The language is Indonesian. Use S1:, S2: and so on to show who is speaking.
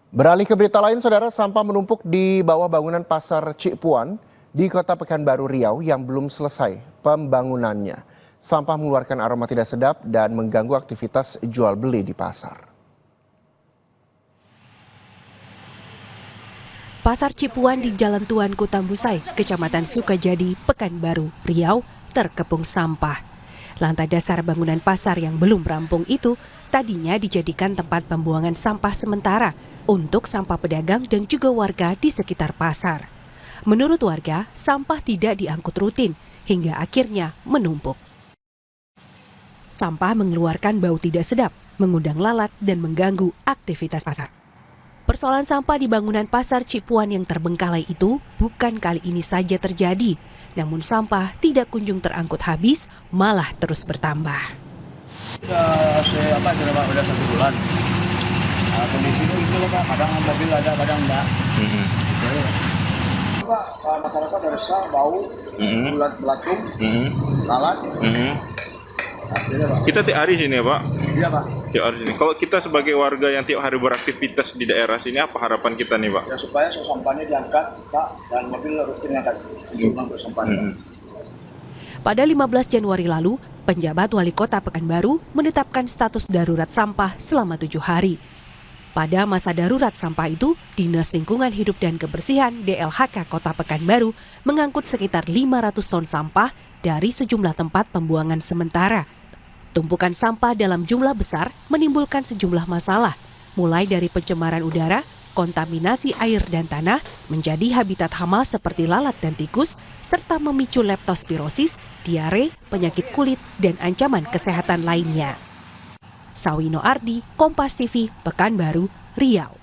S1: Beralih ke berita lain, saudara, sampah menumpuk di bawah bangunan Pasar Cipuan di Kota Pekanbaru Riau yang belum selesai pembangunannya. Sampah mengeluarkan aroma tidak sedap dan mengganggu aktivitas jual beli di pasar.
S2: Pasar Cipuan di Jalan Tuanku Tambusai, Kecamatan Sukajadi, Pekanbaru, Riau, terkepung sampah. Lantai dasar bangunan pasar yang belum rampung itu tadinya dijadikan tempat pembuangan sampah sementara untuk sampah pedagang dan juga warga di sekitar pasar. Menurut warga, sampah tidak diangkut rutin hingga akhirnya menumpuk. Sampah mengeluarkan bau tidak sedap, mengundang lalat dan mengganggu aktivitas pasar. Persoalan sampah di bangunan Pasar Cipuan yang terbengkalai itu bukan kali ini saja terjadi, namun sampah tidak kunjung terangkut habis, malah terus bertambah.
S3: Udah 1 bulan. Kondisi itu loh Pak, kadang mobil ada, kadang enggak. Pak, masyarakat resah, bau, bulat belatung, lalat.
S4: Kita tiap hari sini ya Pak?
S3: Iya Pak.
S4: Tiap hari sini. Kalau kita sebagai warga yang tiap hari beraktivitas di daerah sini, apa harapan kita nih Pak?
S3: Ya supaya sampahnya diangkat Pak, dan mobil rutin angkat untuk sampahnya.
S2: Pada 15 Januari lalu, penjabat wali kota Pekanbaru menetapkan status darurat sampah selama 7 hari. Pada masa darurat sampah itu, Dinas Lingkungan Hidup dan Kebersihan DLHK Kota Pekanbaru mengangkut sekitar 500 ton sampah dari sejumlah tempat pembuangan sementara. Tumpukan sampah dalam jumlah besar menimbulkan sejumlah masalah, mulai dari pencemaran udara, kontaminasi air dan tanah, menjadi habitat hama seperti lalat dan tikus, serta memicu leptospirosis, diare, penyakit kulit, dan ancaman kesehatan lainnya. Sawino Ardi, Kompas TV, Pekanbaru, Riau.